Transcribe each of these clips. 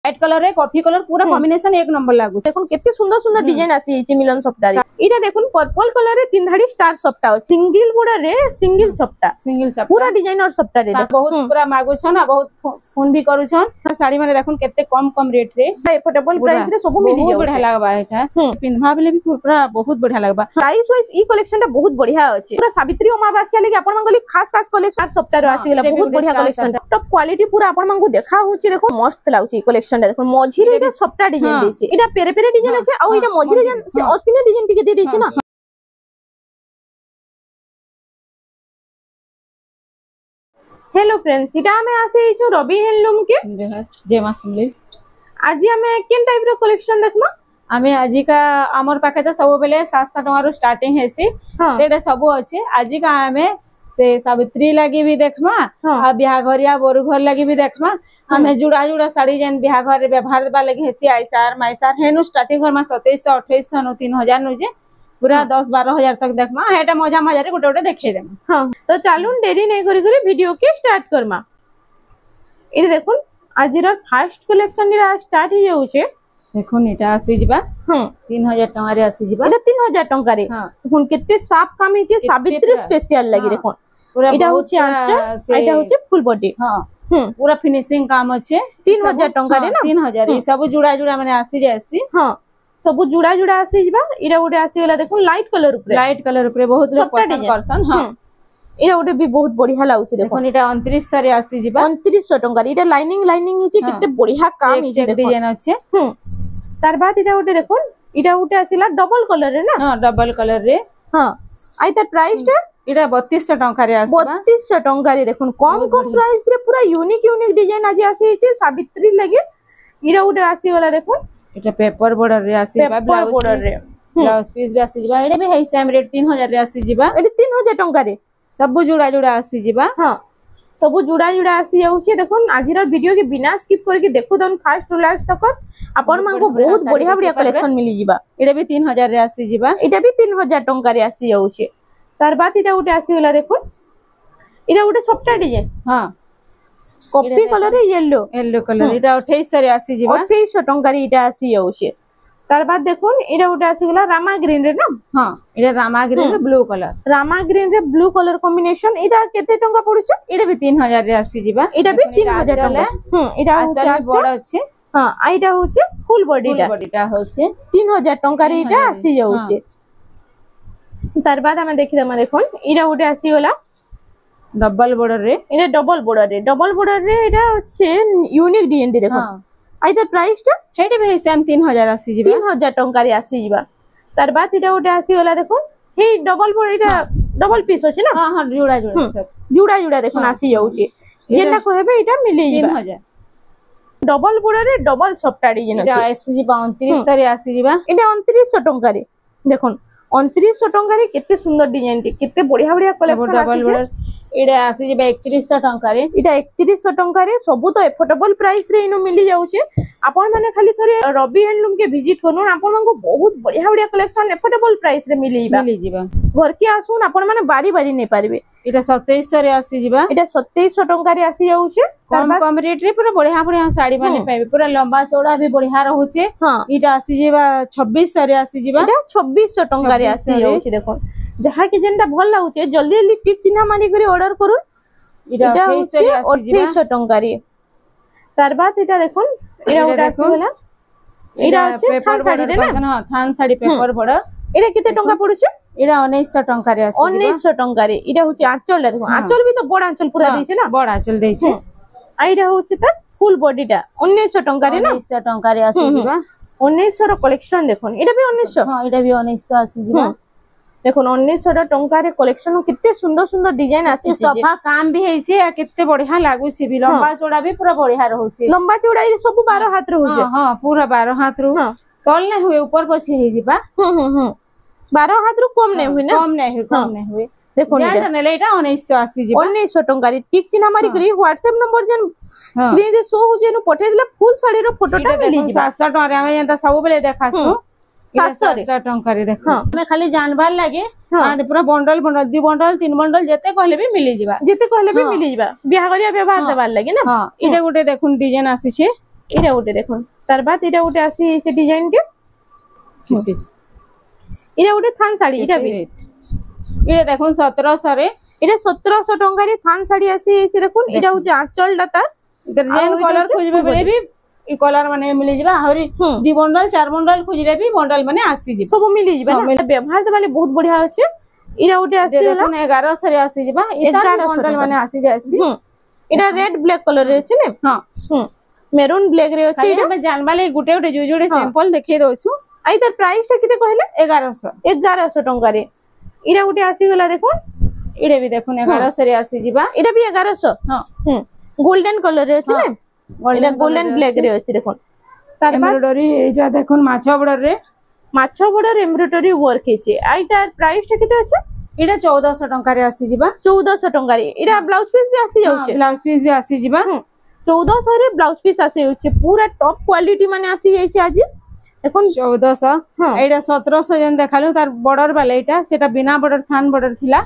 White colour रे coffee colour पूरा combination एक नंबर लागु। देखो केते सुंदर सुंदर डिजाइन आसी हिची मिलन सप्ता रे। इटा देखो पर्पल कलर रे तीन धाड़ी स्टार सप्ता अछि। सिंगल बॉर्डर रे सिंगल सप्ता पूरा डिजाइनर सप्ता रे बहुत पूरा मागु छ ना, बहुत फोन भी करू छ। साड़ी माने देखो केते कम रेट रे एफोर्डेबल प्राइस रे सब मिली जाउ। बढ़िया लागबा एटा पिनभा बेले भी पूरा बहुत बढ़िया लागबा। प्राइस वाइज ई कलेक्शन टा बहुत बढ़िया अछि। पूरा सावित्री अमावास्या लागि आपन मंगली खास कलेक्शन सप्ता रे आसी गेला। बहुत बढ़िया कलेक्शन टॉप क्वालिटी पूरा आपन मंगु देखा होची। देखो मस्त लाउची कलेक्शन टा। देखो मझी रे सप्ता डिजाइन देछि। इटा पेरे पेरे डिजाइन अछि आ इटा मझी रे से अस्पिना डिजाइन टिके दे देछि ना। हेलो फ्रेंड्स, इटा हमें आसे जो रवि हैंडलूम के जय मां समले। आज हमें केन टाइप रो कलेक्शन देखमा। हमें आज का हमर पाखे तो सब बेले 700 टका रो स्टार्टिंग हेसी। सेटा सब अछि। आज का हमें से सावित्री लगी भी देखमा आ बिहाघरिया बोरु घर लगी भी देखमा। हमें जुड़ा जुड़ा साड़ी जेन बिहाघर रे व्यवहार देबा लगी हेसी आइसार माइसार हेनु स्टार्टिंग घर में 2700 2800 नो 3000 नो जे पूरा 10-12 हजार तक देखमा। हेटा मजा मजा रे गोटे गोटे देखे देमा। हां तो चालून देरी नै करी करी वीडियो के स्टार्ट करमा। इ देखुन आज रो फर्स्ट कलेक्शन रे स्टार्ट हो जाउ छे। देखुन एटा आसी जिबा 3000 टका रे आसी जिबा। एटा 3000 टका रे। देखुन केते साफ काम हिचे सावित्री स्पेशल लागि। देखुन पूरा एटा होचे आंचल, एटा होचे फुल बॉडी। हां पूरा फिनिशिंग काम अछि। 3000 टका रे ना। 3000 ई सब जुड़ा जुड़ा माने आसी जायसी। हां सब जुड़ा जुड़ा आसी जिबा। इरा गोटे आसी गेला। देखुन लाइट कलर ऊपर बहुत लोग पसंद करसन। हां इरा गोटे भी बहुत बढ़िया लाउछि। देखुन एटा 2900 रे आसी जिबा। 2900 टका रे। इरा लाइनिंग हिचे केते बढ़िया काम हिचे। देखो डिजाइन अछि। तार बाद इरा गोटे देखुन इरा गोटे आसीला डबल कलर रे ना। हां डबल कलर रे। हां आइ त प्राइस टा इरा 3200 टका रे आसीबा। 3200 टका रे। देखुन कम प्राइस रे पूरा यूनिक डिजाइन आज आसी हिचे सावित्री लागि। इरा गोटे आसी वाला देखुन एटा पेपर बॉर्डर रे आसीबा। ब्लाउज पीस भी आसी जिबा। एडे भी है सेम रेट 3000 रे आसी जिबा। एडे 3000 टका रे सब जुड़ा जुड़ा आसी जिबा। हां सब जुड़ा जुड़ा आसी जाउछे। देखुन आजिर वीडियो के बिना स्किप करके देखु दन फास्ट टू लास्ट तक आपन मांगो बहुत बढ़िया बढ़िया कलेक्शन मिली जिबा। एडे भी 3000 रे आसी जिबा। एटा भी 3000 टका रे आसी जाउछे। तार बाद इटा गोटे आसी होला। देखुन इटा गोटे सॉफ्ट डिजाइन। हां कॉफी कलर रे येलो कलर इटा 2800 रे आसी जिबा। 2800 टका रे इटा आसी जाउछे। तार बाद देखुन इरा गोटे आसी गेला रामा ग्रीन रे ना। हां इरा रामा ग्रीन रे ब्लू कलर। रामा ग्रीन रे ब्लू कलर कॉम्बिनेशन। इदा केते टका पड़ुछ। इडा भी 3000 रे आसी जिबा। इडा भी 3000 टका। इडा होचे बड़ अछि। हां आइडा होचे फुल बॉडी टा होचे 3000 टका रे इटा आसी जाउछे। तार बाद हमें देखि दमा। देखुन इरा गोटे आसी गेला डबल बॉर्डर रे। इडा डबल बॉर्डर रे इडा होचे यूनिक डिजाइन। देखो आई त प्राइस टा हेडे भी सेम 3000 आसी जिबा। 3000 टका रे आसी जिबा। तार बाद इटा गोटे आसी गेला। देखुन हे डबल बॉर्डर इटा डबल पीस होचे ना। हां जुड़ा जुड़ा सब जुड़ा देखुन आसी जाउछे। जेना कहबे इटा मिली जिबा। 3000 डबल बॉर्डर रे डबल सॉफ्ट डिजाइन अछि। इटा आसी जिबा 2900 रे आसी जिबा। इटा 2900 टका रे। देखुन 2900 टका रे केते सुंदर डिजाइन टी केते बढ़िया बढ़िया कलेक्शन आसी। इडा आसी जिबा 3100 टका रे। इटा 3100 टका रे। सब तो एफोर्डेबल प्राइस रे इनो मिली जाउछे। आपन माने खाली थरे रवि हैंडलूम के विजिट करूँ। आपन मानको बहुत बढ़िया बढ़िया कलेक्शन एफोर्डेबल प्राइस रे मिली जिबा। घर के आसुन आपन माने बारी बारी नै पारबे। इटा 2700 रे आसी जिबा। इटा 2700 टका रे आसी जाउछे। कम रेट रे पूरा बढ़िया बढ़िया साड़ी माने पाइबे। पूरा लंबा चौड़ा भी बढ़िया रहउछे। इटा आसी जिबा 2600 रे आसी जिबा। इटा 2600 टका रे आसी जाउछे। देखो जहा के जेनटा भल लागुछे जल्दी जल्दी टिक चिन्हा मारी करी ऑर्डर करूँ। इटा 2800 टका रे। तार बाद इटा देखुन इरा गोटे आसी होला। इरा আছে थान साड़ी रे ना। हां थान साड़ी पेपर बॉर्डर। इरा केते टका पड़ुछ। इरा 1900 टका रे आसी। 1900 टका रे। इरा होची आंचल देखो। आंचल भी तो बड़ आंचल पूरा देइछे ना। बड़ आंचल देइछे। आइरा होची त फुल बॉडी टा 1900 टका रे ना। 1900 टका रे आसी जिबा। 1900 रो कलेक्शन देखुन। इरा भी 1900। हां इरा भी 1900 आसी जिबा। देखो 1900 टका रे कलेक्शन कितने सुंदर सुंदर डिजाइन आसी। सफा काम भी हेइछे कितने बढ़िया लागुछे भी। लंबा चौड़ा भी पूरा बढ़िया रहउछे। लंबा चौड़ा ये सब 12 हाथ रहउछे। हां पूरा 12 हाथ रह। तल नै हुए ऊपर पछे हे जिबा। 12 हाथ रु कम नै हुए ना। कम नै हुए। देखो जेटा नेले एटा 1900 आसी जिबा। 1900 टका रे। टिक चिन्हा मारी करी WhatsApp नंबर जन स्क्रीन रे शो हो जेनु पठे दिला फुल साड़ी रो फोटोटा मिली जिबा। 700 टका रे हम जेंता सब बेले देखासु। 700 टका रे देखो। मैं खाली जानबार लागे पूरा बंडल 2 बंडल 3 बंडल जेते कहले भी मिली जिबा। जेते कहले भी मिली जिबा। बिहागरिया व्यवहार देबार लागे ना। हां इटा गोटे देखुन डिजाइन आसी छे। एटा गोटे देखो तार बाद एटा गोटे आसी से डिजाइन के एटा गोटे थान साड़ी एटा भी ये देखो 1700 रे एटा 1700 टंका रे थान साड़ी आसी से देखो एटा हो आंचल डाता डिजाइन कलर खोजबे बेले भी ई कलर माने मिली जिबा हरी 2 बंडल 4 बंडल खोजिले भी बंडल माने आसी जिबा सब मिली जिबा व्यवहार त वाले बहुत बढ़िया अछि इरा गोटे आसी देखो 1100 रे आसी जिबा इता बंडल माने आसी जासी एटा रेड ब्लैक कलर रे अछि ने हां मेरून ब्लैक रे अछि एटा हम जानबा ले गुटे गुटे जुजुडे सैंपल देखै दोछु आइ तर प्राइस ता किते कहले 1100 टंका रे इरा गोटे आसी गला देखो इडे भी देखो 1100 रे आसी जिबा इडे भी 1100 हां गोल्डन कलर रे अछि ने इडा गोल्डन ब्लैक रे अछि देखो तार एम्ब्रॉयडरी एटा देखो माछा बॉर्डर रे एम्ब्रॉयडरी वर्क हेछि आइ तर प्राइस ता किते अछि इडा 1400 टंका रे आसी जिबा 1400 टंका रे इडा ब्लाउज पीस भी आसी जाउ छै ब्लाउज पीस भी आसी जिबा 1400 रे ब्लाउज पीस आसी जाउ छै पूरा टॉप क्वालिटी माने आसी जाय छै आज देखो 1400 एटा 1700 जन देखालु तार बॉर्डर वाला एटा सेटा बिना बॉर्डर थान बॉर्डर थिला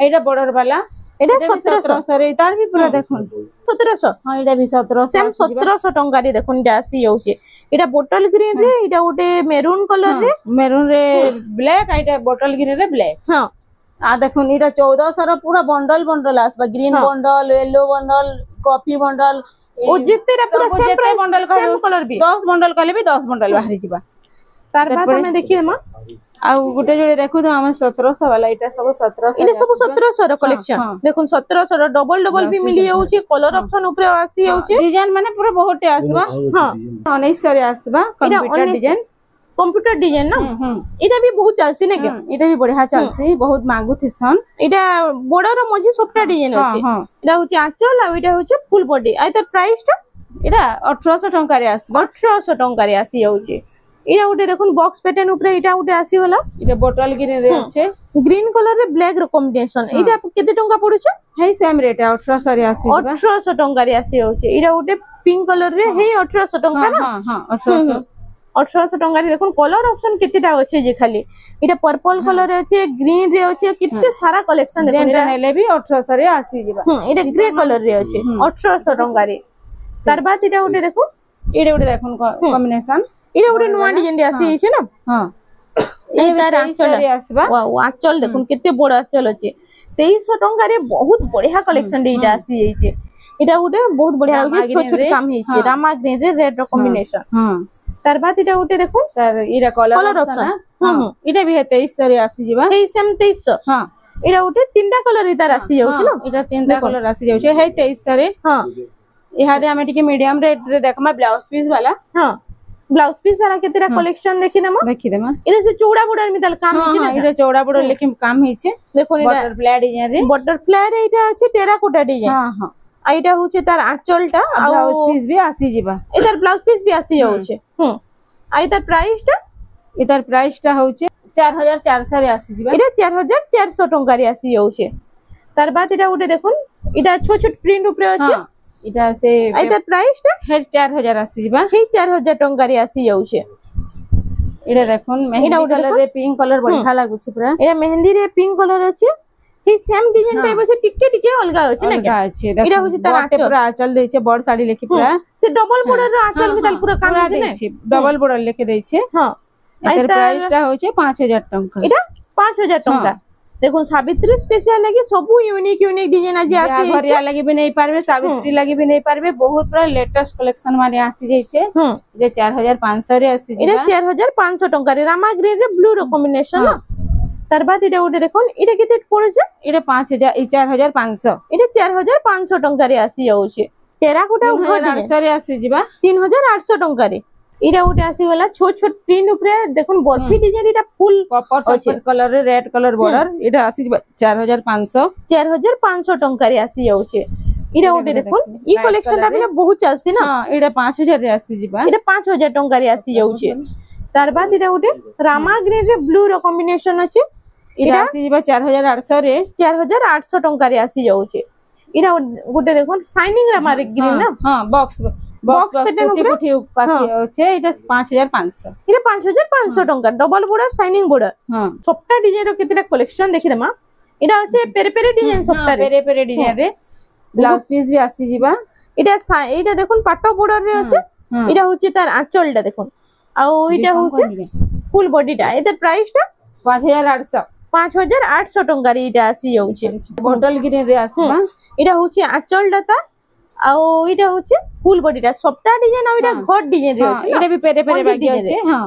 एटा बॉर्डर वाला एटा 1700 रे तार भी पूरा देखो 1700 हां एटा भी 1700 सेम 1700 टंका रे देखो एटा आसी जाउ छै एटा बोटल ग्रीन रे एटा गोटे मेरून कलर रे ब्लैक एटा बोटल ग्रीन रे ब्लैक हां आ देखो एटा 1400 रो पूरा बंडल आसबा green bundle yellow bundle coffee bundle ओ जितेरा पूरा same price bundle same colour भी 10 बंडल कले भी 10 बंडल बाहरी जिबा तार बाद हमें देखिए मां आ गुटे जोड़े देखु तो हम 1700 वाला एटा सब 1700 इने सब 1700 रो कलेक्शन देखो 1700 रो डबल भी मिली जाउ छी कलर ऑप्शन ऊपर आसी जाउ छी डिजाइन माने पूरा बहुते आसबा हां 1900 रे आसबा कंप्यूटर डिजाइन ना इटा भी बहुत चलसी ने के इटा भी बढ़िया चलसी बहुत मांगु थिसन इटा बॉर्डर मझी सफ्टा डिजाइन अछि इटा होची आंचल आ इटा होची फुल बॉडी आइ तर प्राइस ता इटा 1800 टंका रे आसबा 1800 टंका रे आसी जाउची इटा उठे देखुन बॉक्स पैटर्न ऊपर इटा उठे आसी होला इटा बोतल ग्रीन रे अछि ग्रीन कलर रे ब्लैक रो कॉम्बिनेशन इटा केते टंका पडुछ हे सेम रेट 1800 रे आसी 1800 टंका रे आसी जाउची इटा उठे पिंक कलर रे हे 1800 टंका ना हां हां 1800 टंका रे देखुन कलर ऑप्शन केतेटा अछि जे खाली इटा पर्पल कलर अछि ग्रीन रे अछि केते सारा कलेक्शन देखुन इटा नेले भी 1800 रे आसी जिबा इटा ग्रे कलर रे अछि 1800 टंका रे तार बाद इटा उठे देखो इडे उडे देखुन कॉम्बिनेशन इडे उडे नुवा डिजाइन रे आसी छै ना हां ए तार आंचल रे आसबा वाओ आंचल देखुन केते बड़ आंचल अछि 2300 टंका रे बहुत बढ़िया कलेक्शन रे इटा आसी जाय छै इटा उडे बहुत बढ़िया होय छोट छोट काम हे छै रामा ग्रीन रे रेड रो कॉम्बिनेशन हां तार बाद इटा उडे देखो तार इडा कलर ऑप्शन हां इडे भी 2300 रे आसी जिबा हे सेम 2300 हां इडा उडे तीनटा कलर इतार आसी जाउ छै ना इटा तीनटा कलर आसी जाउ छै हे 2300 रे हां इहादे हमें टिके मीडियम रेट रे देखमा ब्लाउज पीस वाला हां ब्लाउज पीस वाला केतेरा कलेक्शन देखि देमा इने से चौड़ा बॉर्डर मितल काम हिचे ना इने चौड़ा बॉर्डर लेकिन काम हिचे देखो इने बटरफ्लाई रे इटा अछि टेराकोटा डिजाइन हां हां आइटा होचे तार आंचलटा आ ब्लाउज पीस भी आसी जिबा इधर ब्लाउज पीस भी आसी जाउ छै आइ तार प्राइस ता होचे 4400 रे आसी जिबा इटा 4400 टंका रे आसी जाउ छै तार बाद इटा उठे देखुन इटा छोट छोट प्रिंट ऊपर अछि इटा से आइ तार प्राइस ता 4000 आसी जिबा हे 4000 टंका रे आसी जाउ छै इटा देखुन मेहंदी कलर रे पिंक कलर बढ़िया लागु छै पूरा इटा मेहंदी रे पिंक कलर अछि हे सेम डिजाइन टाइप अछि टिके अलगा अछि ना क्या इटा होछि तार आंचल पूरा आंचल दै छै बड़ साड़ी लेके पूरा से डबल बॉर्डर रो आंचल मितल पूरा काम दै छै डबल बॉर्डर लेके दै छै हां एकर प्राइस ता होछि 5000 टंका इटा 5000 टंका देखो सावित्री स्पेशल लगी सब यूनिक डिजाइन आज आसी घरिया लगी भी नहीं पारबे सावित्री लगी भी नहीं पारबे बहुत पूरा लेटेस्ट कलेक्शन माने आसी जाय छै ये 4500 रे आसी इटा 4500 टंका रे रामा ग्रीन रे ब्लू रो कॉम्बिनेशन तार बाद इटा उठे देखो इटा केते पड़छ इटा 5000 ई 4500 इटा 4500 टंका रे आसी जाउ छै टेराकोटा ऊपर 800 रे आसी जिबा 3800 टंका रे इटा उठे आसी वाला छोट छोट प्रिंट ऊपर देखुन बर्फी डिजाइन इटा फुल कॉपर कलर रे रेड कलर बॉर्डर इटा आसी 4500 टंका रे आसी जाउ छै इटा उठे देखुन ई कलेक्शन ता बहुत चलसी ना हां इटा 5000 रे आसी जिबा इटा 5000 टंका रे आसी जाउ छै तार बाद इटा उठे रामा ग्रीन रे ब्लू रो कॉम्बिनेशन अछि इटा आसी जिबा 4800 रे 4800 टंका रे आसी जाउ छै इटा गोटे देखुन शाइनिंग रामा रे ग्रीन ना हां बॉक्स पैटर्न कुठी पाके छै इटा 5500 इटा 5500 टंका डबल बॉर्डर शाइनिंग बॉर्डर हां सफ्टा डिजाइन रो केतेटा कलेक्शन देखि देमा इटा अछि पेरे डिजाइन सफ्टा रे पेरे डिजाइन रे ब्लाउज पीस भी आसी जिबा इटा देखुन पाटो बॉर्डर रे अछि इटा होची तार आंचलटा देखुन आ इटा होची फुल बॉडीटा एतर प्राइसटा 5800 5800 टंका रे इटा आसी जाउची बॉटल ग्रीन रे आसबा इटा होची आंचलटा ता आ इटा होची फुल बॉडीटा सबटा डिजाइन आ इटा घट डिजाइन रे अछि इटा भी पेरे पेरे बाकी अछि हां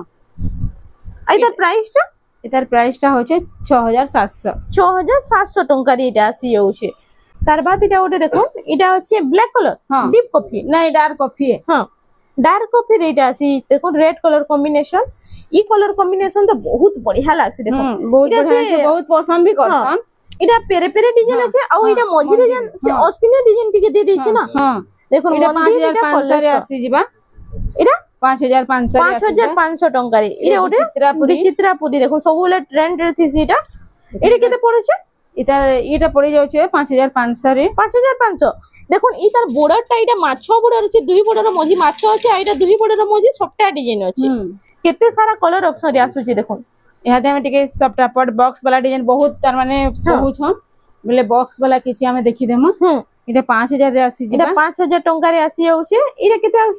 एतर प्राइसटा इतार प्राइसटा होचे 6700 टंका रे इटा आसी जाउची तार बाद इटा ओटे देखो इटा अछि ब्लैक कलर डीप कॉफी नहीं डार्क कॉफी है हां डार्क कॉफी रे इटा आसी देखो रेड कलर कॉम्बिनेशन ई कलर कॉम्बिनेशन तो बहुत बढ़िया लागसी देखो बहुत बढ़िया बहुत पसंद भी करसन इटा पेरे पेरे डिजाइन अछि आ इटा मझी रे जन से ऑस्पिनिया डिजाइन टिके दे दै छै ना हां देखो मंदिर इटा 5500 रे आसी जिबा इटा 5500 टंका रे इटा ओटे चित्रापुरी देखो सबले ट्रेंड रे थिसी इटा एडी केते पड़ै छै इटा पड़ी जाउ छै 5500 रे 5500 देखो ई तार बॉर्डर टा इटा माछो बॉर्डर छै दुई बॉर्डर मझी माछो अछि आ इटा दुई बॉर्डर मझी सबटा डिजाइन अछि केते सारा कलर ऑप्शन रे आसु छै देखो यहाँ हमें टिके सबटा पट बॉक्स वाला डिजाइन बहुत तार माने बहुत छन बोले बॉक्स वाला किछि हमें देखि देम इटा 5000 रे आसी जिबा इटा 5000 टंका रे आसी जाउ छै इटा केते आउछ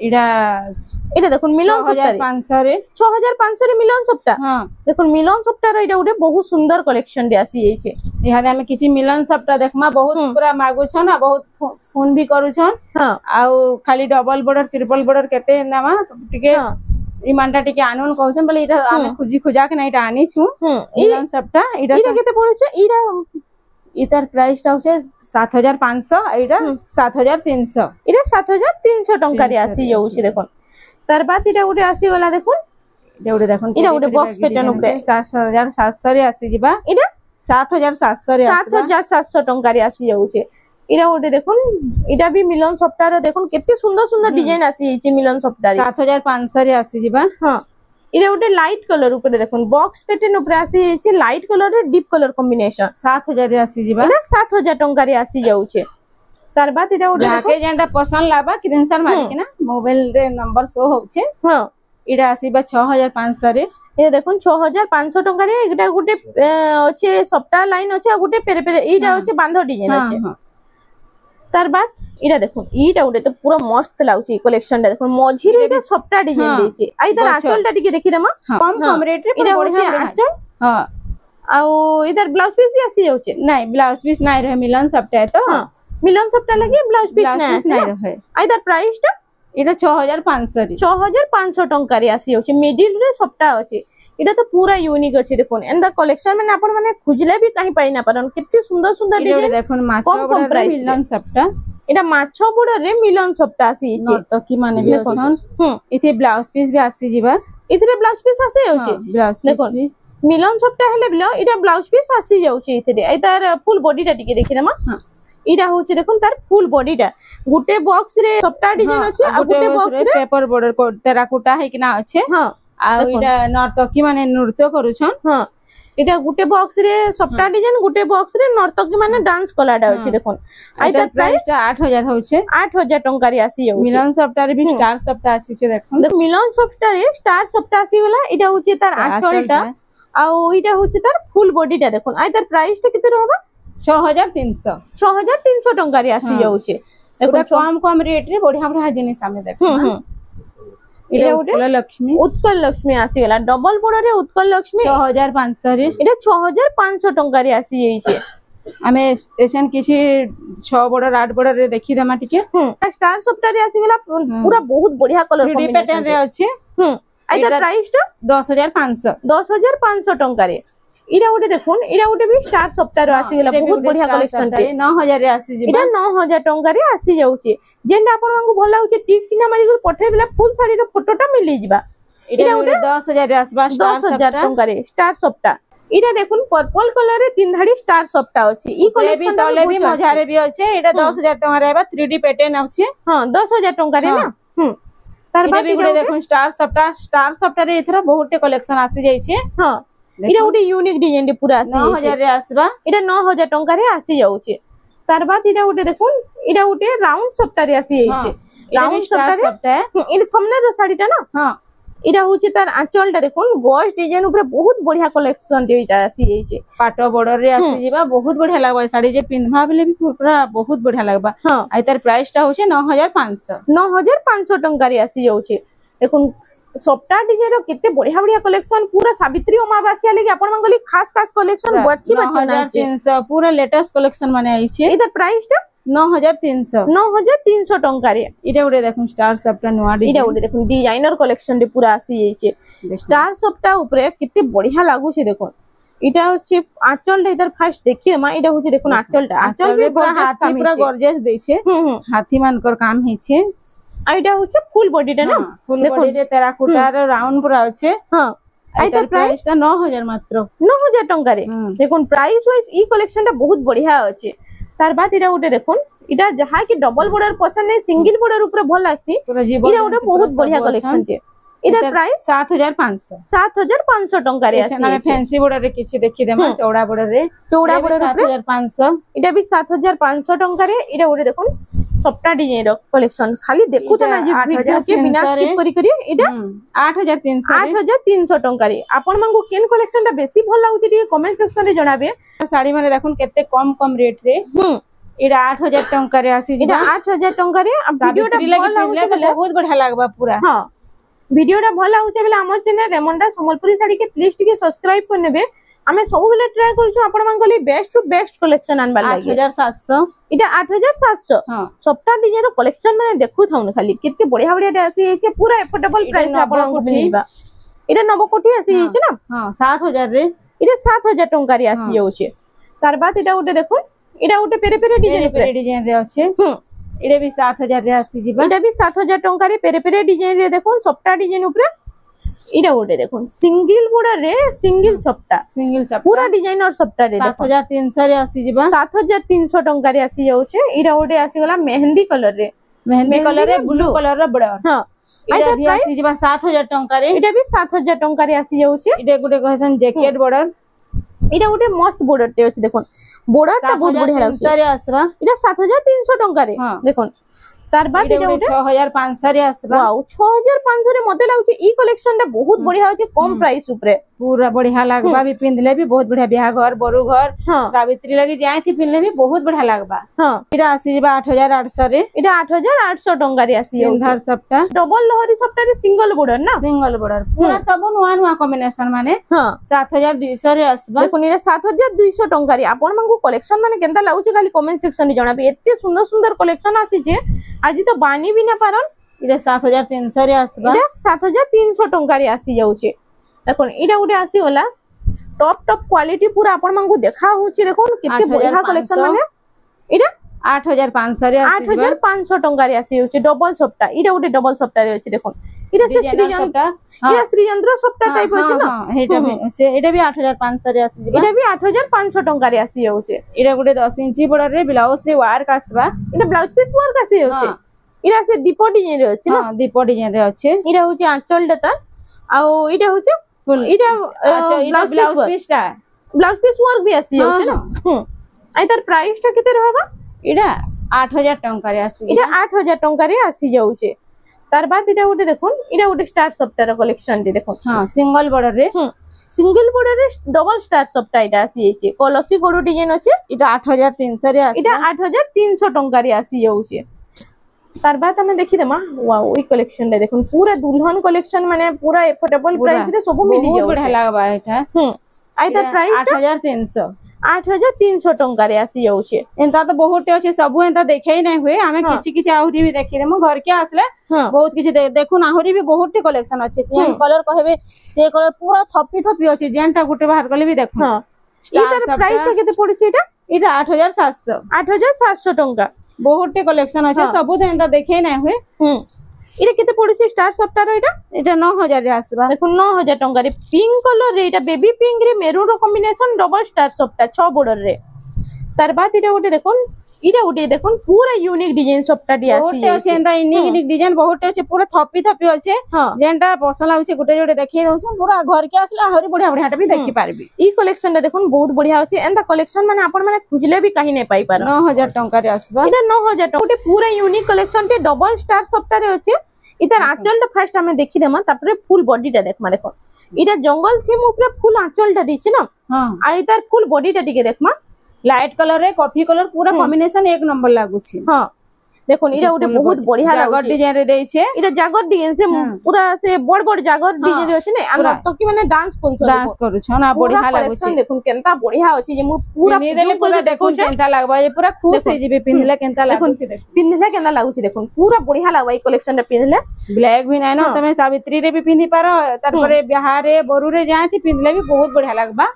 इटा देखो मिलन सप्ताह 6500 रे 6500 रे मिलन सप्ताह हां देखो मिलन सप्ताह रे इटा उडे बहुत सुंदर कलेक्शन रे आसी जाई छै यहाँ हमें किछि मिलन सप्ताह देखमा बहुत पूरा मागु छन आ बहुत फोन भी करू छन हां आ खाली डबल बॉर्डर ट्रिपल बॉर्डर केते नामा टिके इमानटा टिके आनन कहछन बोले इटा हमें खुजी खुजा के नाइटा आनी छु मिलन सप्ताह इटा केते पड़ै छै इतार प्राइस टा होचे 7500 इटा 7300 इटा 7300 टंका रे आसी जाउ छी देखो तार बाद इटा उडे आसी गला देखो इटा उडे बॉक्स पैटर्न ऊपर 7700 रे आसी जिबा इटा 7700 रे 7700 टंका रे आसी जाउ छी इटा उडे देखो इटा भी मिलन सप्ताह रे देखो केते सुंदर सुंदर डिजाइन आसी छी मिलन सप्ताह रे 7500 रे आसी जिबा हां इटा उडे लाइट कलर ऊपर देखो बॉक्स पैटर्न ऊपर आसी छी लाइट कलर रे डीप कलर कॉम्बिनेशन 7000 रे आसी जिबा इटा 7000 टंका रे आसी जाउ छी तार बाद इटा उडे जाके जेंटा पसंद लाबा स्क्रीनशॉट मारि के ना मोबाइल रे नंबर शो होचे हां इटा आसीबा 6500 रे ये देखो 6500 टंका रे एटा गुटे अछि सप्ताह लाइन अछि आ गुटे पेरे पेरे इटा अछि बांधो डिजाइन अछि तार बाद इटा देखो इटा उडे तो पूरा मस्त लागुची कलेक्शन टा देखो मझी रे इटा सप्ताह डिजाइन देछि आइ तार आंचल टा टिके देखि देमा कम रेट रे इटा बढ़िया आंचल हां आ इधर ब्लाउज पीस भी आसी जाउचे नहीं ब्लाउज पीस नहीं रहे मिलन सप्ताह तो मिलन सप्ताह लगे ब्लाउज पीस नहीं रहे आइ तार प्राइस टा इटा 6500 रे 6500 टंका रे आसी जाउचे मिडिल रे सप्ताह अछि इटा तो पूरा यूनिक अछि देखोन एंदा कलेक्शन में आपण माने खुजले भी कहीं पाई ना परन कितनी सुंदर सुंदर डिजाइन देखोन माछो बड़ा मिलन सप्ताह इटा माछो बड़ा रे मिलन सप्ताह आसी छी तो की माने भी अछन इथे ब्लाउज पीस भी आसी जिबा इथे ब्लाउज पीस आसी जाउचे ब्लाउज पीस भी मिलन सप्ताह हेले बिलो इटा ब्लाउज पीस आसी जाउचे इथे ए तार फुल बॉडी टा टिके देखि देमा इटा होचे देखोन तार फुल बॉडी टा गुटे बॉक्स रे सप्ताह डिजाइन अछि आ गुटे बॉक्स रे पेपर बॉर्डर को टेराकोटा है कि ना अछि हां आ इटा नर्तकी माने नृत्य करू छन हां इटा गुटे बॉक्स रे सप्ताह डिजाइन गुटे बॉक्स रे नर्तकी माने डांस कलाडा अछि देखोन आ तार प्राइस 8000 होचे 8000 टंका रे आसी जाउ मिलन सप्ताह रे भी स्टार सप्ताह आसी छे देखोन मिलन सप्ताह रे स्टार सप्ताह आसी गला इटा होचे तार आंचलटा आ इटा होचे तार फुल बॉडी टा देखोन आ तार प्राइस टा केते रहबा 6300 टंका रे आसी जाउ छे देखो कम रेट रे बढ़िया बढ़िया जिनिस हमें देखो इटा उत्कल लक्ष्मी आसी गला डबल बॉर्डर रे उत्कल लक्ष्मी 6500 रे इटा 6500 टंका रे आसी जाई छे हमें एसन किछि 6 बॉर्डर 8 बॉर्डर रे देखि देमा टिके स्टार सप्ताह रे आसी गला पूरा बहुत बढ़िया कलर कॉम्बिनेशन रे अछि आइदा प्राइस टा 10500 टंका रे इरा उडे देखोन इरा उडे भी स्टार सप्ताह रे आसी गला बहुत बढ़िया कलेक्शन टे 9000 रे आसी जिबा इरा 9000 टंका रे आसी जाउची जेंडा आपन मांगु भल लागुची टिक चिन्हा मारी कर पठे देला फुल साड़ी रे फोटोटा मिली जिबा इरा उडे 10000 रे आसबा स्टार 10000 टंका रे स्टार सप्ताह इरा देखोन पर्पल कलर रे तीन धाड़ी स्टार सप्ताह अछि ई कलेक्शन तले भी मजारे भी अछि इरा 10000 टंका रे बा 3D पैटर्न अछि हां 10000 टंका रे ना तार बाद भी देखोन स्टार सप्ताह रे इथरा बहुते कलेक्शन आसी जाई छे हां इरा उडे यूनिक डिजाइन रे पूरा आसी 9000 रे आसबा इरा 9000 टंका रे आसी जाउचे तार बाद इरा उडे देखोन इरा उडे राउंड सप्ताह रे आसी जाइछे राउंड सप्ताह रे इरा थंबनेल रो साड़ी टा ना हां इटा होची तार आंचलटा देखुन गॉस डिजाइन ऊपर बहुत बढ़िया कलेक्शन देइटा आसी जाइछे पाट बॉर्डर रे आसी जिबा बहुत बढ़िया लागबा साड़ी जे पिनभा बेले भी पूरा बहुत बढ़िया लागबा आ तार प्राइस टा होचे 9500 टंका रे आसी जाउछे देखुन सप्ताह डिजाइन रो केते बढ़िया बढ़िया कलेक्शन पूरा सावित्री अमावास्या लेके आपण मंगली खास खास कलेक्शन बच्ची बच्ची ना 9300 पूरा लेटेस्ट कलेक्शन माने आइछे इधर प्राइस टा 9300 टंका रे इटा उडे देखुन स्टार सप्ताह नुआ इटा उडे देखुन डिजाइनर कलेक्शन रे पूरा आसी जाइछे स्टार सप्ताह ऊपर केते बढ़िया लागु छे देखुन इटा होचे आंचल इधर फर्स्ट देखिए मां इटा होचे देखुन आंचल भी गॉर्जियस काम पूरा गॉर्जियस देछे हाथी मानकर काम हिचे आइटा होचे फुल बॉडी टा ना फुल बॉडी रे टेराकोटा रे राउंड पूरा होचे हां आइतर प्राइस 9000 मात्र 9000 टंका रे देखुन प्राइस वाइज ई कलेक्शन टा बहुत बढ़िया अछि तार बाद इटा उठे देखुन इटा जहा कि डबल बॉर्डर पसंद नहीं सिंगल बॉर्डर ऊपर भल लागसी इटा उठे बहुत बढ़िया कलेक्शन टे इधर प्राइस 7500 टंका रे आसी माने फैंसी बॉर्डर रे किछि देखि देमा चौड़ा बॉर्डर 7500 इटा भी 7500 टंका रे इटा उठे देखुन सप्ता डिजाइन रो कलेक्शन खाली देखु तना जे वीडियो के बिना स्किप करी करी इटा 8300 टंका रे आपण मांगो केन कलेक्शन ता बेसी भल लागुची टी कमेंट सेक्शन रे जणाबे साड़ी माने देखुन केते कम रेट रे इडा 8000 टंका रे आसी इडा 8000 टंका रे अब वीडियोटा भल लागुची बेले बहुत बढ़िया लागबा पूरा हां वीडियोटा भल लागुची बेले हमर चैनल रेमंडा संबलपुरी साड़ी के प्लीज टिके सब्सक्राइब कर नेबे हमें सब बेले ट्राई करछु आपण मांगली बेस्ट टू बेस्ट कलेक्शन आनबा लागि 8700 इडा 8700 हां सप्ता डिजाइन कलेक्शन माने देखु थाउन खाली केते बढ़िया बढ़िया आसी छै पूरा एफोर्डेबल प्राइस आपण को मिलबा इडा 9 कोटी आसी छै ना हां 7000 रे इडा 7000 टंका रे आसी जाउछे तार बाद इडा उठे देखो इडा उठे पेरे पेरे डिजाइन रे अच्छे इडे भी 7000 रे आसी जिबा इडा भी 7000 टंका रे पेरे पेरे डिजाइन रे देखो सप्ता डिजाइन ऊपर इडा उठे देखो सिंगल बॉर्डर रे सिंगल सप्ता पूरा डिजाइनर सप्ता रे 7300 रे आसी जिबा 7300 टंका रे आसी जाउछे इडा उठे आसी गला मेहंदी कलर रे ब्लू कलर रे बड़ा हां इडा भी आसी जिबा 7000 टंका रे इडा भी 7000 टंका रे आसी जाउछे इडा गुटे कहसन जैकेट बॉर्डर इडा उठे मस्त बॉर्डर टे अछि देखोन बॉर्डर ता बहुत बढ़िया लागछ रे आसबा इडा 7300 टंका रे देखोन तार बाद इडा उठे 6500 रे आसबा वाओ 6500 रे मते लागछ ई कलेक्शन ता बहुत बढ़िया होचे कम प्राइस ऊपर पूरा बढ़िया लागबा भी पिनले भी बहुत बढ़िया बियाह घर बरु घर सावित्री लगी जाय थी पिनले भी बहुत बढ़िया लागबा हां इडा आसी जिबा 8800 रे इडा 8800 टंका रे आसी इंधार सप्ता डबल लहरी सप्ता रे सिंगल बॉर्डर ना सिंगल बॉर्डर पूरा सब नुआ कॉम्बिनेशन माने हां 7200 रे आसबा देखो इडा 7200 टंका रे आपण मांगो कलेक्शन माने केनता लागुची खाली कमेंट सेक्शन रे जणाबे एते सुंदर सुंदर कलेक्शन आसी जे आज तो बानी भी ना पारन इडा 7300 रे आसबा इडा 7300 टंका रे आसी जाउचे देखो इडा उडे आसी होला टॉप क्वालिटी पूरा आपण मांगो देखा होची देखो कितने बढ़िया कलेक्शन माने इडा 8500 रे आसी 8500 टंका रे आसी होची डबल सप्ता इडा उडे डबल सप्ता रे अछि देखो इडा से श्रीयंत्र सप्ता टाइप अछि ना हेटा में अछि इडा भी 8500 रे आसी इडा भी 8500 टंका रे आसी होचे इडा गुटे 10 इंची बॉर्डर रे ब्लाउज रे वर्क आसबा इडा ब्लाउज पीस वर्क आसी होचे इडा से दीप डिजाइन रे अछि ना हां दीप डिजाइन रे अछि इडा होची आंचल डता आ इडा होची इडा अच्छा ब्लाउज पीस वर्क भी आसी होचे ना आई तार प्राइस ता केते रहबा इडा 8000 टंका रे आसी इडा 8000 टंका रे आसी जाउचे तार बाद इडा उठे देखोन इडा उठे स्टार सप्ताह रो कलेक्शन दे देखोन हां सिंगल बॉर्डर रे सिंगल बॉर्डर रे डबल स्टार सप्ताह इडा आसी जाइचे कलसी गोडो डिजाइन अछि इडा 8300 रे आसी इडा 8300 टंका रे आसी जाउचे तार बाद हमें देखि देमा वाओ ई कलेक्शन ले देखोन पूरा दुल्हन कलेक्शन माने पूरा एफोर्डेबल प्राइस रे सब मिली जाउ बढ़िया लागबा एटा आई तार प्राइस 8300 टंका रे आसी जाउचे एंता तो बहुत अछि सब एंता देखै नै हुए हमें किछि आहुरी भी देखि देमो घर के आसले बहुत किछि देखुन आहुरी भी बहुत कलेक्शन अछि तीन कलर कहबे से कलर पूरा थपी अछि जेंटा गुटे बाहर कले भी देखो ई तार प्राइस ता केते पड़छि इटा 8700 टंका बहुत कलेक्शन अछि सब एंता देखै नै हुए इरे केते पड़छि स्टार सप्ताह रो इटा 9000 रे आसबा देखो 9000 टंका रे पिंक कलर रे इटा बेबी पिंक रे मेरून रो कॉम्बिनेशन डबल स्टार सप्ताह 6 बॉर्डर रे तार बाद इटा उठे देखो पूरा यूनिक डिजाइन सप्ताह डी आसी बहुत एंता यूनिक डिजाइन बहुत अछि पूरा थपी अछि जेंटा पसंद लागुछि गुटे जोटे देखै दउछ पूरा घर के आसला हरि बढ़िया बढ़िया भी देखि पारबी ई कलेक्शन रे देखो बहुत बढ़िया अछि एंता कलेक्शन माने आपण माने खुजले भी कहीं नै पाई पार 9000 टंका रे आसबा इटा 9000 टंका पूरा यूनिक कलेक्शन टे डबल स्टार सप्ताह रे अछि इतार आंचलटा फास्ट हमें देखि देमा तापरे फुल बॉडीटा देखमा देखो इटा जंगल थीम ऊपर फुल आंचलटा दिछि ना हां आ इतार फुल बॉडीटा टिके देखमा लाइट कलर रे कॉफी कलर पूरा कॉम्बिनेशन एक नंबर लागु छी हां देखो इटा उटे बहुत बढ़िया जागर डिजाइन रे देइ छे इटा जागर डिजाइन से पूरा से बड़ बड़ जागर डिजाइन रे अछि ने आ तो कि माने डांस करू छ ना बढ़िया लागु छी देखो केनता बढ़िया अछि जे मु पूरा पूरा देखो केनता लागबा ये पूरा खुश हे जेबे पिनले केनता लागु छी देखो पिनले केनता लागु छी देखो पूरा बढ़िया लागबा ई कलेक्शन रे पिनले ब्लैक भी नै न तमे सावित्री रे भी पिंदी पारो तार परे बिहार रे बोरू रे जाथि पिनले भी बहुत बढ़िया लागबा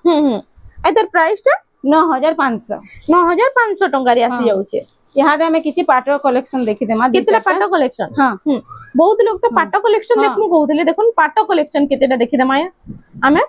एतर प्राइस टा 9500 टंका रे आसी जाउ छे यहाँ दे हमें किसी पाटो कलेक्शन देखि देमा कितला पाटो कलेक्शन हां बहुत लोग तो पाटो कलेक्शन देखमु कहउतले देखुन पाटो कलेक्शन केतेटा देखि देमा हमें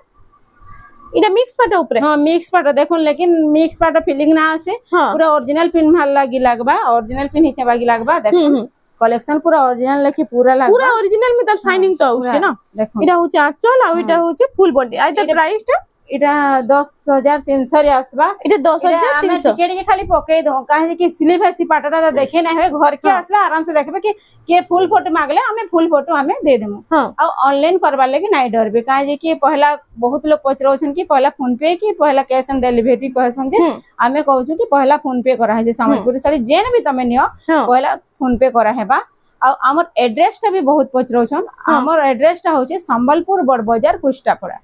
इटा मिक्स पाटो ऊपर हां मिक्स पाटो देखुन लेकिन मिक्स पाटो फीलिंग ना आसे पूरा ओरिजिनल पिन ভাল लागी लागबा ओरिजिनल पिन हिचे बागी लागबा देखुन कलेक्शन पूरा ओरिजिनल लेखि पूरा लागबा पूरा ओरिजिनल में त शाइनिंग तो होছে ना इटा होचे आंचल आ इटा होचे फुल बॉडी आ इटा प्राइस टा इटा 10300 रे आसबा इटा 10300 टिके टिके खाली पके दो काहे कि स्लीव है सी पाटोटा देखे ना है घर के आसला आराम से देखबे कि के फुल फोटो मांगले हमें फुल फोटो हमें दे देमु आ ऑनलाइन करबा लेके नाइ डरबे काहे कि पहला बहुत लोग पचरो छन कि पहला फोन पे कि पहला कैश ऑन डिलीवरी कहसन जे हमें कहू कि पहला फोन पे करा है जे संबलपुरी साड़ी जेन भी तमे नियो पहला फोन पे करा हेबा आ हमर एड्रेस टा भी बहुत पचरो छन हमर एड्रेस टा होचे संबलपुर बड़ बाजार कुष्टापड़ा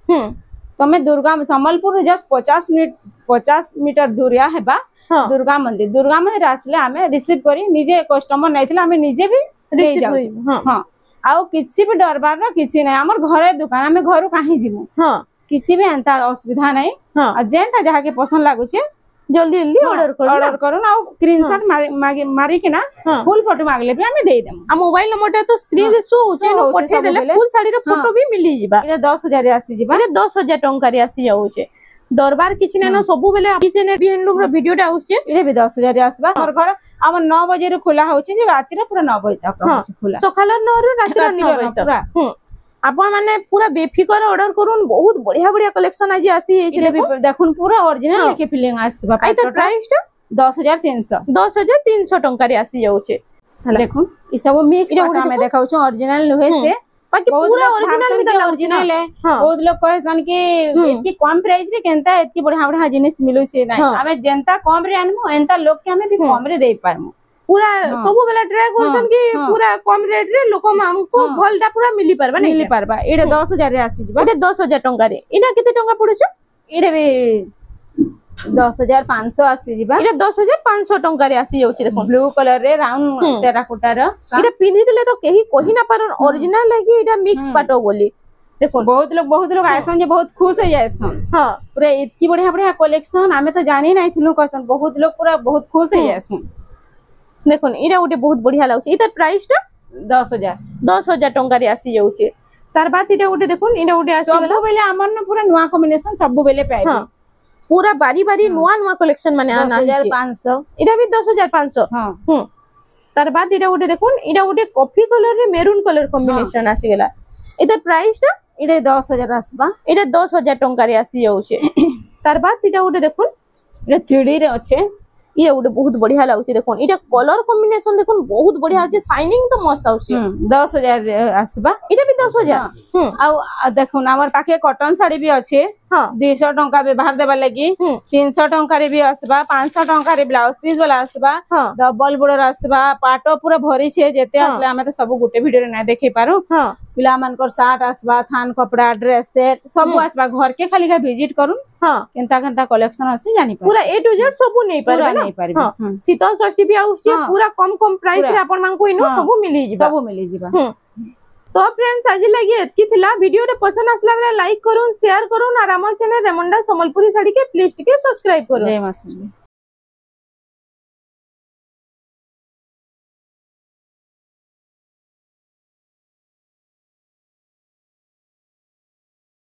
तमे दुर्गा संबलपुर जस्ट 50 मीटर दूरिया हेबा दुर्गा मंदिर आसले हमें रिसीव करी निजे कस्टमर नैथिला हमें निजे भी ले जाउ हां आउ किछि भी डरबार न किछि नै हमर घरे दुकान हमें घरु काहे जिमु किछि भी एंता असुविधा नै आ जेंटा जहा के पसंद लागु छे जल्दी जल्दी ऑर्डर करू ना स्क्रीनशॉट मारी के ना फुल फोटो मांगले भी हमें दे देम आ मोबाइल नंबर तो स्क्रीन से शो होचे न पठे देले फुल साड़ी रो फोटो भी मिली जिबा इने 10000 रे आसी जिबा इने 10000 टंका रे आसी जाउचे डरबार किछि नै न सब बेले आपी चैनल भी हैंडलूम रो वीडियो टा आउचे इने भी 10000 रे आसबा हमर घर हमर 9 बजे रे खुला होचे जे राती रे पूरा 9 बजे तक होचे खुला सकाल 9 रे राती रे 9 बजे तक आपण माने पूरा बेफिकर ऑर्डर करून बहुत बढ़िया बढ़िया कलेक्शन आज आसी है देखुन पूरा ओरिजिनल लेके फीलिंग आसबा आइता प्राइस टा 10300 टंका रे आसी जाउ छे देखुन ई सब मिक्स पाटा में देखाउ छ ओरिजिनल लोहे से बाकी पूरा ओरिजिनल में तो ओरिजिनल है बहुत लोग कहसन कि इतनी कम प्राइस रे केनता इतनी बढ़िया बढ़िया जिनिस मिलु छे नै हमें जनता कम रे आनमु एंता लोग के हमें भी कम रे दे पारमु पूरा सब बेला ट्राई करसन कि पूरा कम रेट रे लोक हमको भलटा पूरा मिली परबा नै मिली परबा एडे 10000 रे आसी दिबा एडे 10000 टंका रे इना केते टंका पड़े छ एडे भी 10500 आसी दिबा एडे 10500 टंका रे आसी जाउची देखो ब्लू कलर रे राउंड टेराकोटा रो एडे पिन्ही दिले तो केही कोही ना पारन ओरिजिनल लागी एडा मिक्स पाटो बोली देखो बहुत लोग आइसन जे बहुत खुश हो जायसन हां पूरा इतकी बढ़िया बढ़िया कलेक्शन हमें तो जानि नै थिनु कहसन बहुत लोग पूरा बहुत खुश हो जायसन देखो इरा उटे बहुत बढ़िया लागछ इतर प्राइस टा 10000 टंका रे आसी जाउचे तार बाद इरा उटे देखो इरा उटे आसी सब बेले हमन न पूरा नुवा कॉम्बिनेशन सब बेले पाइबे हां पूरा बारी बारी नुवा कलेक्शन माने आना 10500 इरा भी 10500 हां तार बाद इरा उटे देखो इरा उटे कॉफी कलर रे मेरून कलर कॉम्बिनेशन आसी गेला इतर प्राइस टा इरे 10000 आसबा इरा 10000 टंका रे आसी जाउचे तार बाद इरा उटे देखो इरा 3D रे अच्छे ये उटे बहुत बढ़िया लागुचे देखोन इटा कलर कॉम्बिनेशन देखोन बहुत बढ़िया होचे शाइनिंग तो मस्त आउचे 10000 आसबा इटा भी 10000 आ देखोन हमर पाखे कॉटन साड़ी भी अच्छे 200 टंका व्यवहार देबा लगी 300 टंका रे भी आसबा 500 टंका रे ब्लाउज पीस वाला आसबा डबल बॉर्डर आसबा पाटो पूरा भरी छे जेते आसले हमें तो सब गुटे वीडियो रे नै देखि पारो पिला मानकर शार्ट आसबा थान कपड़ा ड्रेस सेट सब आसबा घर के खाली का विजिट करूं केनता केनता कलेक्शन आसी जानि पूरा ए टू जेड सब नै परबे शीतल षष्ठी भी आउछे पूरा कम प्राइस रे आपन मान को इनो सब मिली जिबा तो फ्रेंड्स आज लगी एतकी थिला वीडियो रे पसंद आसला बेला लाइक करूं शेयर करूं और हमर चैनल रेमंडा संबलपुरी साड़ी के प्लीज टिके सब्सक्राइब करूं जय मां।